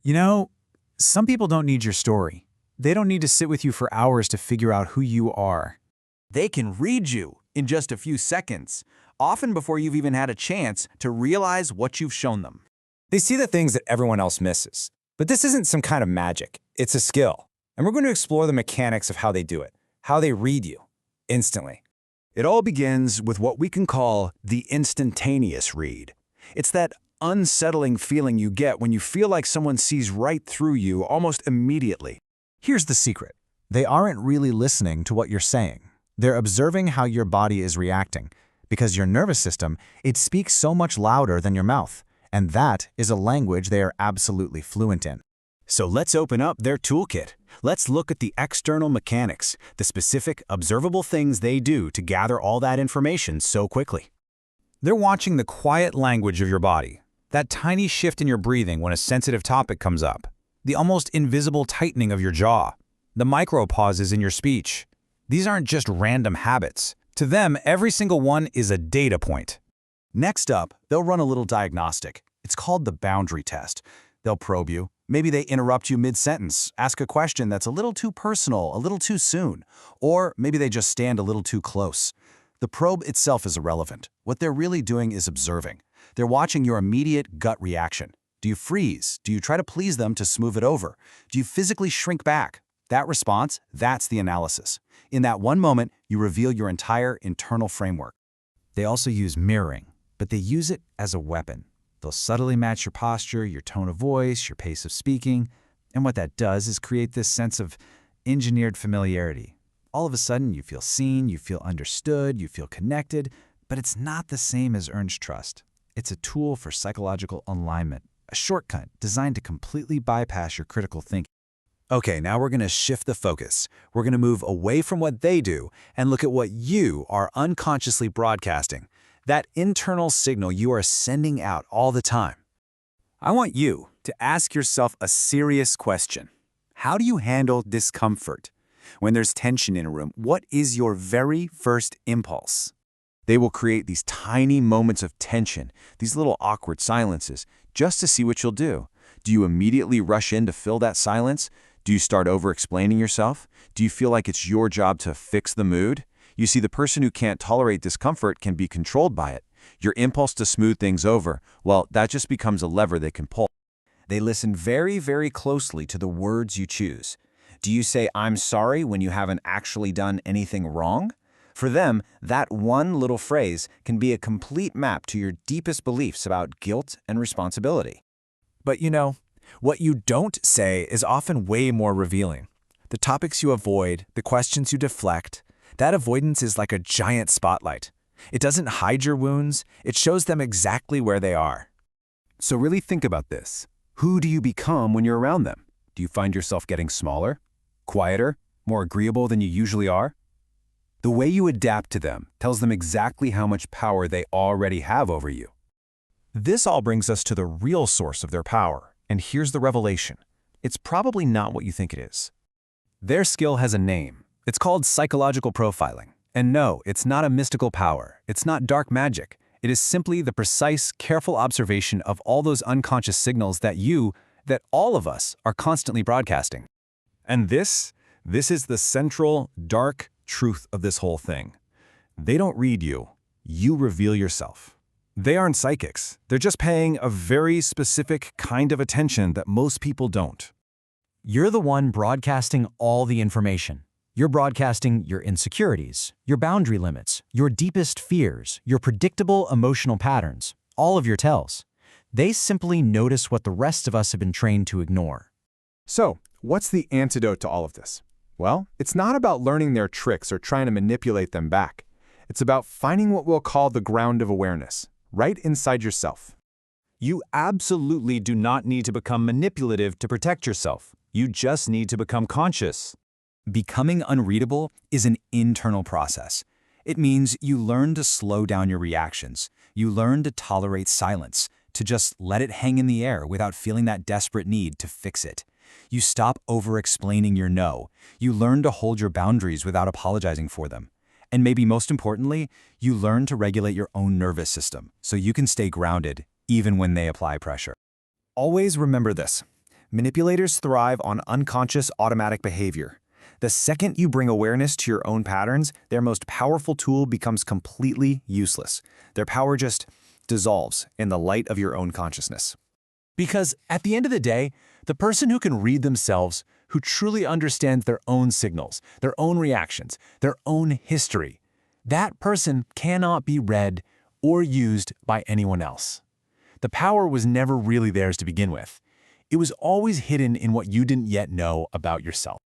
You know, some people don't need your story. They don't need to sit with you for hours to figure out who you are. They can read you in just a few seconds, often before you've even had a chance to realize what you've shown them. They see the things that everyone else misses. But this isn't some kind of magic. It's a skill. And we're going to explore the mechanics of how they do it, how they read you, instantly. It all begins with what we can call the instantaneous read. It's that unsettling feeling you get when you feel like someone sees right through you almost immediately. Here's the secret. They aren't really listening to what you're saying. They're observing how your body is reacting. Because your nervous system, it speaks so much louder than your mouth. And that is a language they are absolutely fluent in. So let's open up their toolkit. Let's look at the external mechanics, the specific, observable things they do to gather all that information so quickly. They're watching the quiet language of your body, that tiny shift in your breathing when a sensitive topic comes up, the almost invisible tightening of your jaw, the micro pauses in your speech. These aren't just random habits. To them, every single one is a data point. Next up, they'll run a little diagnostic. It's called the boundary test. They'll probe you. Maybe they interrupt you mid-sentence, ask a question that's a little too personal, a little too soon, or maybe they just stand a little too close. The probe itself is irrelevant. What they're really doing is observing. They're watching your immediate gut reaction. Do you freeze? Do you try to please them to smooth it over? Do you physically shrink back? That response, that's the analysis. In that one moment, you reveal your entire internal framework. They also use mirroring, but they use it as a weapon. They'll subtly match your posture, your tone of voice, your pace of speaking, and what that does is create this sense of engineered familiarity. All of a sudden, you feel seen, you feel understood, you feel connected, but it's not the same as earned trust. It's a tool for psychological alignment, a shortcut designed to completely bypass your critical thinking. Okay, now we're going to shift the focus. We're going to move away from what they do and look at what you are unconsciously broadcasting, that internal signal you are sending out all the time. I want you to ask yourself a serious question. How do you handle discomfort? When there's tension in a room, what is your very first impulse? They will create these tiny moments of tension, these little awkward silences, just to see what you'll do. Do you immediately rush in to fill that silence? Do you start over-explaining yourself? Do you feel like it's your job to fix the mood? You see, the person who can't tolerate discomfort can be controlled by it. Your impulse to smooth things over, well, that just becomes a lever they can pull. They listen very, very closely to the words you choose. Do you say, "I'm sorry," when you haven't actually done anything wrong? For them, that one little phrase can be a complete map to your deepest beliefs about guilt and responsibility. But you know, what you don't say is often way more revealing. The topics you avoid, the questions you deflect, that avoidance is like a giant spotlight. It doesn't hide your wounds, it shows them exactly where they are. So really think about this. Who do you become when you're around them? Do you find yourself getting smaller, quieter, more agreeable than you usually are? The way you adapt to them tells them exactly how much power they already have over you. This all brings us to the real source of their power, and here's the revelation. It's probably not what you think it is. Their skill has a name. It's called psychological profiling. And no, it's not a mystical power. It's not dark magic. It is simply the precise, careful observation of all those unconscious signals that all of us are constantly broadcasting. And this is the central, dark truth of this whole thing. They don't read you. You reveal yourself. They aren't psychics. They're just paying a very specific kind of attention that most people don't. You're the one broadcasting all the information. You're broadcasting your insecurities, your boundary limits, your deepest fears, your predictable emotional patterns, all of your tells. They simply notice what the rest of us have been trained to ignore. So, what's the antidote to all of this? Well, it's not about learning their tricks or trying to manipulate them back. It's about finding what we'll call the ground of awareness, right inside yourself. You absolutely do not need to become manipulative to protect yourself. You just need to become conscious. Becoming unreadable is an internal process. It means you learn to slow down your reactions. You learn to tolerate silence, to just let it hang in the air without feeling that desperate need to fix it. You stop over-explaining your no. You learn to hold your boundaries without apologizing for them. And maybe most importantly, you learn to regulate your own nervous system so you can stay grounded even when they apply pressure. Always remember this. Manipulators thrive on unconscious automatic behavior. The second you bring awareness to your own patterns, their most powerful tool becomes completely useless. Their power just dissolves in the light of your own consciousness. Because at the end of the day, the person who can read themselves, who truly understands their own signals, their own reactions, their own history, that person cannot be read or used by anyone else. The power was never really theirs to begin with. It was always hidden in what you didn't yet know about yourself.